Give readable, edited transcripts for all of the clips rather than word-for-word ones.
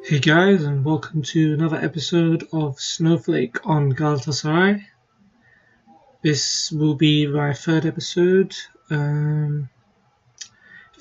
Hey guys, and welcome to another episode of Snowflake on Galatasaray. This will be my third episode. If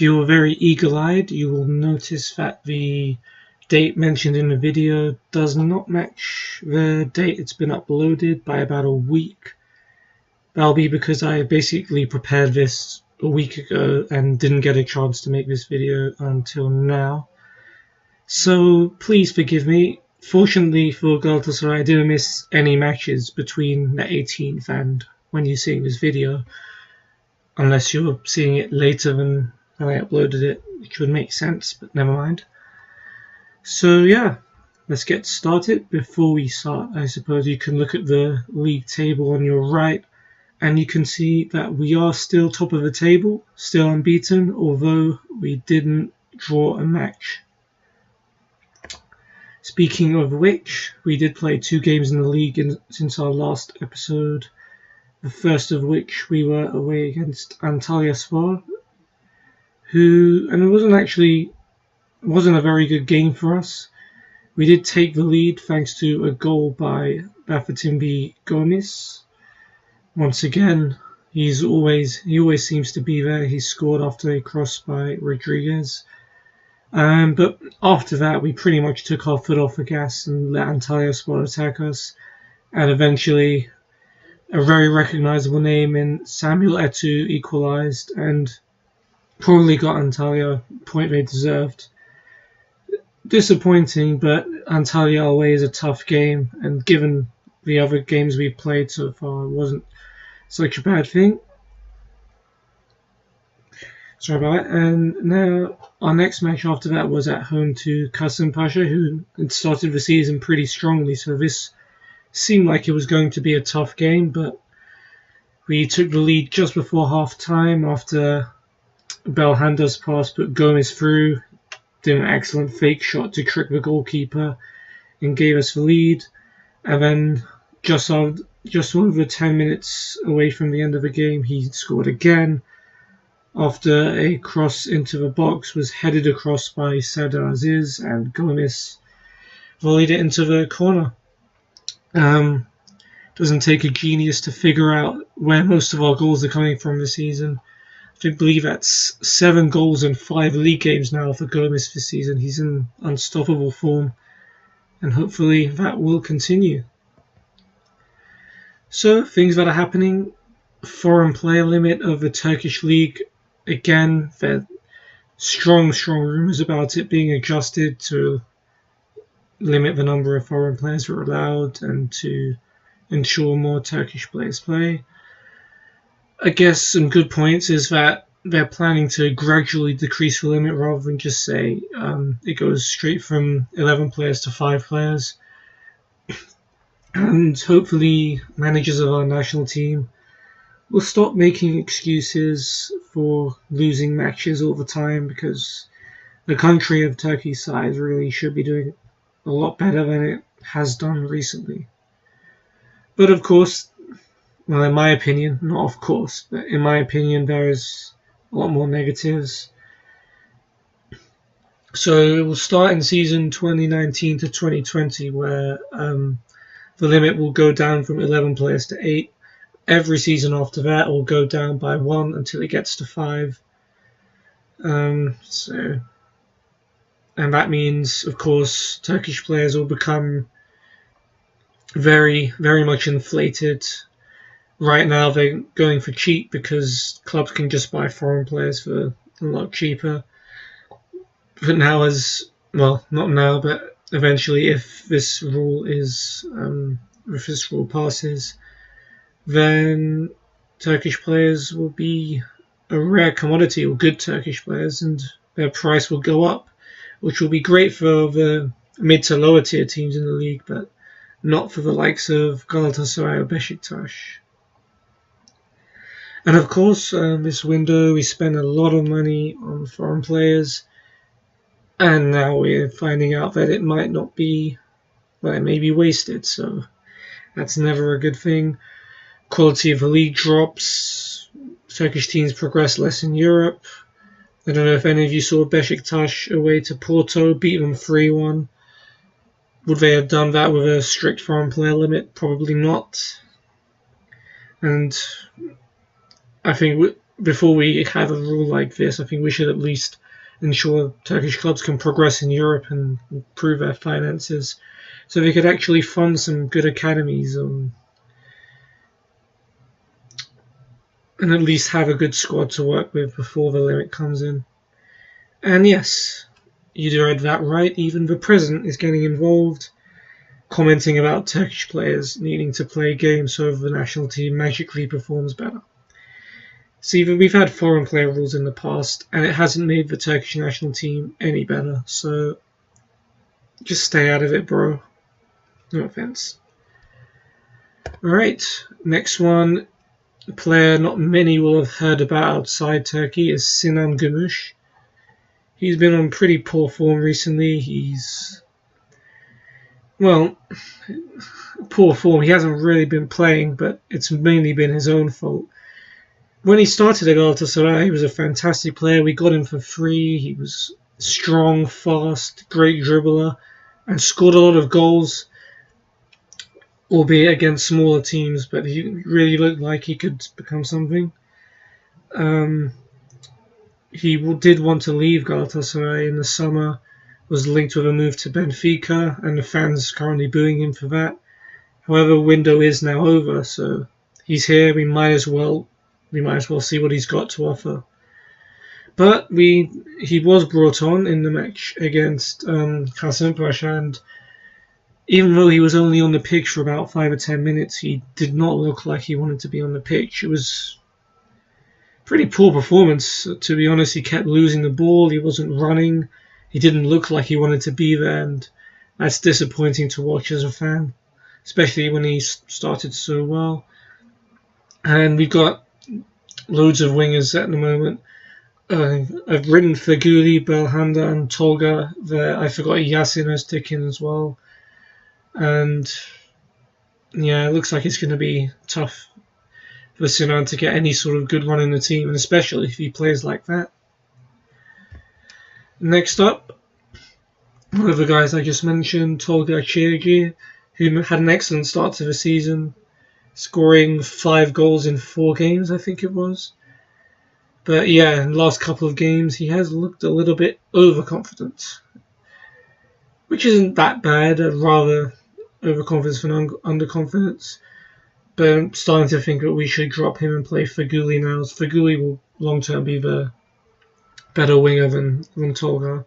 you are very eagle-eyed, you will notice that the date mentioned in the video does not match the date it's been uploaded by about a week. That'll be because I basically prepared this a week ago and didn't get a chance to make this video until now. So please forgive me. Fortunately for Galatasaray, I didn't miss any matches between the 18th and when you're seeing this video, unless you're seeing it later than I uploaded it, which would make sense, but never mind. So yeah, let's get started. Before we start, I suppose you can look at the league table on your right, and you can see that we are still top of the table, still unbeaten, although we didn't draw a match. Speaking of which, we did play 2 games in the league since our last episode, the first of which we were away against Antalyaspor, and it wasn't a very good game for us. We did take the lead thanks to a goal by Bafatimbi Gomis. Once again, he always seems to be there. He scored after a cross by Rodriguez. But after that, we pretty much took our foot off the gas and let Antalyaspor attack us. And eventually, a very recognisable name in Samuel Eto'o equalised and probably got Antalya the point they deserved. Disappointing, but Antalya away is a tough game, and given the other games we've played so far, it wasn't such a bad thing. Sorry about that. And now our next match after that was at home to Kasımpaşa, who had started the season pretty strongly. So this seemed like it was going to be a tough game, but we took the lead just before half time after Belhanda's pass put Gomis through, did an excellent fake shot to trick the goalkeeper and gave us the lead. And then just over 10 minutes away from the end of the game, he scored again, after a cross into the box was headed across by Serdar Aziz, and Gomis volleyed it into the corner. Doesn't take a genius to figure out where most of our goals are coming from this season. I believe that's 7 goals in 5 league games now for Gomis this season. He's in unstoppable form, and hopefully that will continue. So, things that are happening. Foreign player limit of the Turkish league. Again, there are strong rumours about it being adjusted to limit the number of foreign players who are allowed and to ensure more Turkish players play. I guess some good points is that they're planning to gradually decrease the limit rather than just say it goes straight from 11 players to 5 players. And hopefully managers of our national team will stop making excuses for losing matches all the time, because the country of Turkey's size really should be doing a lot better than it has done recently. But of course, well, in my opinion, not of course, but in my opinion, there is a lot more negatives. So it will start in season 2019 to 2020, where the limit will go down from 11 players to 8. Every season after that will go down by 1 until it gets to 5. And that means, of course, Turkish players will become very, very much inflated. Right now they're going for cheap because clubs can just buy foreign players for a lot cheaper. But now, not now, but eventually, if this rule passes, then Turkish players will be a rare commodity, or good Turkish players, and their price will go up, which will be great for the mid to lower tier teams in the league, but not for the likes of Galatasaray or Beşiktaş. And of course, this window we spent a lot of money on foreign players, and now we're finding out that it might not be, well, it may be wasted, so that's never a good thing. Quality of the league drops. Turkish teams progress less in Europe. I don't know if any of you saw Beşiktaş away to Porto, beat them 3-1. Would they have done that with a strict foreign player limit? Probably not. And I think before we have a rule like this, I think we should at least ensure Turkish clubs can progress in Europe and improve their finances, so they could actually fund some good academies and at least have a good squad to work with before the limit comes in. And yes, you read that right, even the president is getting involved, commenting about Turkish players needing to play games so the national team magically performs better. See, we've had foreign player rules in the past, and it hasn't made the Turkish national team any better, so just stay out of it, bro. No offense. Alright, next one. A player not many will have heard about outside Turkey is Sinan Gümüş. He's been on pretty poor form recently. Poor form. He hasn't really been playing, but it's mainly been his own fault. When he started at Galatasaray, he was a fantastic player. We got him for free. He was strong, fast, great dribbler, and scored a lot of goals, albeit against smaller teams, but he really looked like he could become something. He did want to leave Galatasaray in the summer, was linked with a move to Benfica, and the fans currently booing him for that. However, window is now over, so he's here. We might as well see what he's got to offer. But he was brought on in the match against Kasımpaşa, and even though he was only on the pitch for about 5 or 10 minutes, he did not look like he wanted to be on the pitch. It was pretty poor performance, to be honest. He kept losing the ball. He wasn't running. He didn't look like he wanted to be there, and that's disappointing to watch as a fan, especially when he started so well. And we've got loads of wingers at the moment. I've written Feguli, Belhanda, and Tolga there. I forgot Yasin Öztekin as well. And yeah, it looks like it's going to be tough for Sinan to get any sort of good run in the team, and especially if he plays like that. Next up, one of the guys I just mentioned, Tolga Çayırcı, who had an excellent start to the season, scoring 5 goals in 4 games, I think it was. But yeah, in the last couple of games, he has looked a little bit overconfident, which isn't that bad, rather overconfidence than underconfidence. But I'm starting to think that we should drop him and play Feguli now. Feguli will long-term be the better winger than Tolga.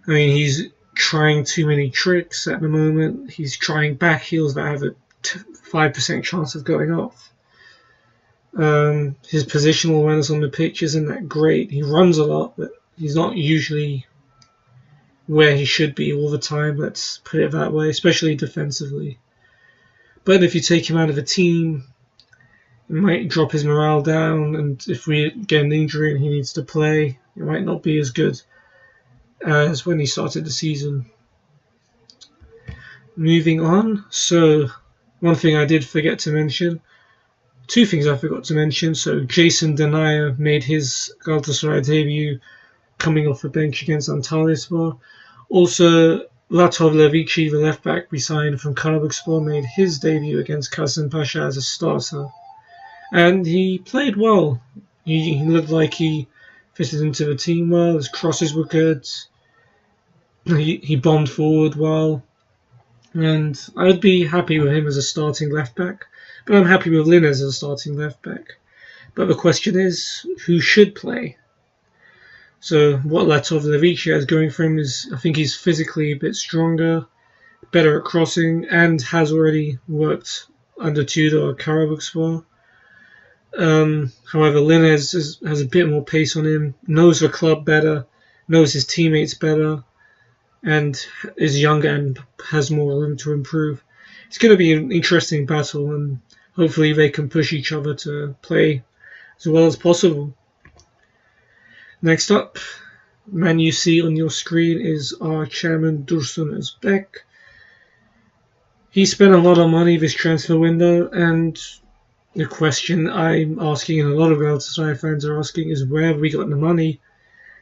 I mean, he's trying too many tricks at the moment. He's trying back heels that have a 5% chance of going off. His positional awareness on the pitch isn't that great. He runs a lot, but he's not usually where he should be all the time, let's put it that way, especially defensively. But if you take him out of the team, it might drop his morale down, and if we get an injury and he needs to play, it might not be as good as when he started the season. Moving on, so one thing I did forget to mention, 2 things I forgot to mention. So Jason Denayer made his Galatasaray debut coming off the bench against Antalyaspor. Also, Latov Levici, the left back we signed from Karabükspor, made his debut against Kasımpaşa as a starter. And he played well. He looked like he fitted into the team well. His crosses were good. He bombed forward well. And I'd be happy with him as a starting left back. But I'm happy with Lin as a starting left back. But the question is, who should play? So what Latov Levici has going for him is, I think he's physically a bit stronger, better at crossing, and has already worked under Tudor at Karabükspor. However, Lin has a bit more pace on him, knows the club better, knows his teammates better, and is younger and has more room to improve. It's going to be an interesting battle, and hopefully they can push each other to play as well as possible. Next up, man you see on your screen is our chairman Dursun Özbek. He spent a lot of money this transfer window, and the question I'm asking and a lot of Galatasaray fans are asking is, where have we got the money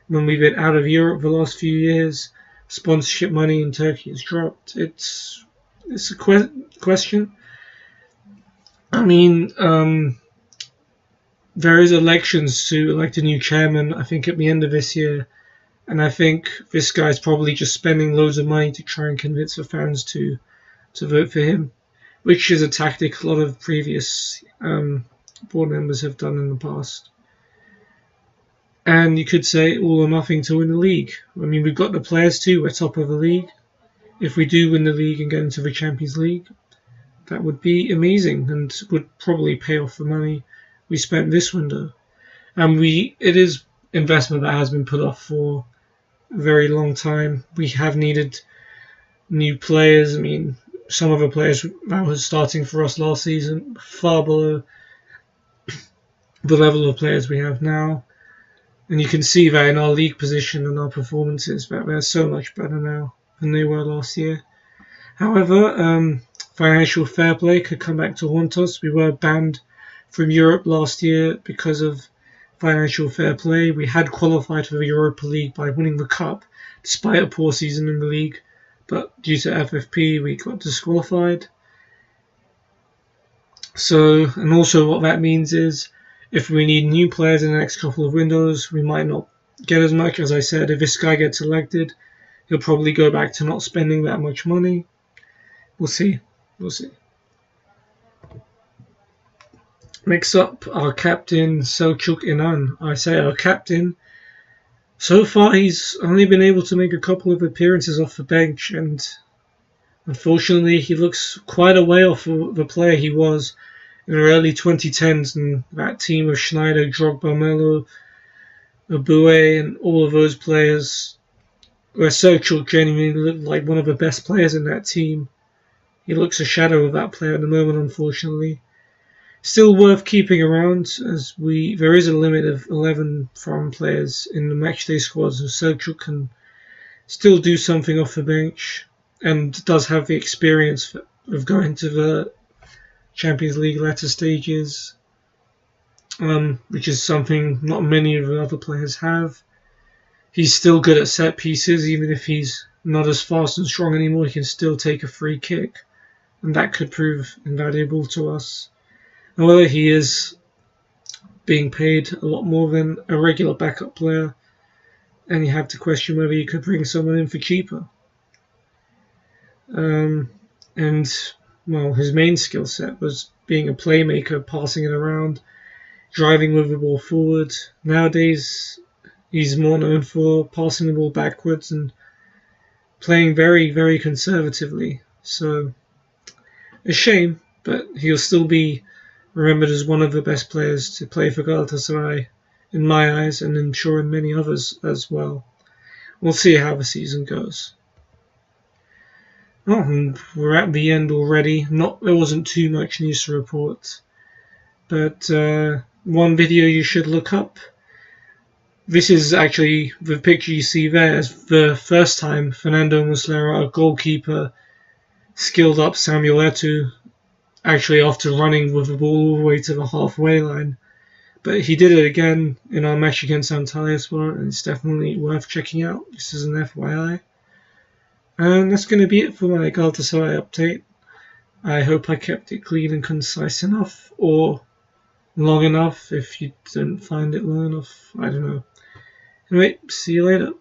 when we've been out of Europe the last few years? sponsorship money in Turkey has dropped. It's a question. I mean, there is elections to elect a new chairman, I think, at the end of this year. And I think this guy's probably just spending loads of money to try and convince the fans to vote for him, which is a tactic a lot of previous board members have done in the past. And you could say all or nothing to win the league. I mean, we've got the players too. We're top of the league. If we do win the league and get into the Champions League, that would be amazing and would probably pay off the money we spent this window. And it is investment that has been put off for a very long time. We have needed new players. I mean, some of the players that were starting for us last season far below the level of players we have now. And you can see that in our league position and our performances that they're so much better now than they were last year. However, financial fair play could come back to haunt us. We were banned from Europe last year because of financial fair play. We had qualified for the Europa League by winning the cup, despite a poor season in the league. But due to FFP, we got disqualified. So, and also what that means is, if we need new players in the next couple of windows, we might not get as much. As I said, if this guy gets elected, he'll probably go back to not spending that much money. We'll see. We'll see. Next up, our captain, Selçuk Inan. I say our captain. So far, he's only been able to make a couple of appearances off the bench, and unfortunately, he looks quite a way off the player he was in the early 2010s, and that team of Schneider, Drogba, Melo, Abue, and all of those players, where Selçuk genuinely looked like one of the best players in that team. He looks a shadow of that player at the moment, unfortunately. Still worth keeping around, as there is a limit of 11 foreign players in the matchday squads, so Selçuk can still do something off the bench, and does have the experience of going to the Champions League latter stages, which is something not many of the other players have. He's still good at set pieces, even if he's not as fast and strong anymore. He can still take a free kick, and that could prove invaluable to us. However, he is being paid a lot more than a regular backup player, and you have to question whether you could bring someone in for cheaper. And well, his main skill set was being a playmaker, passing it around, driving with the ball forward. Nowadays, he's more known for passing the ball backwards and playing very, very conservatively. So, a shame, but he'll still be remembered as one of the best players to play for Galatasaray in my eyes, and I'm sure in many others as well. We'll see how the season goes. Oh, and we're at the end already. There wasn't too much news to report, but one video you should look up. This is actually the picture you see there. Is the first time Fernando Muslera, a goalkeeper, skilled up Samuel Eto'o, actually after running with the ball all the way to the halfway line. But he did it again in our match against Antalyaspor, and it's definitely worth checking out. This is an FYI. And that's going to be it for my Galatasaray update. I hope I kept it clean and concise enough, or long enough if you didn't find it long enough. I don't know. Anyway, see you later.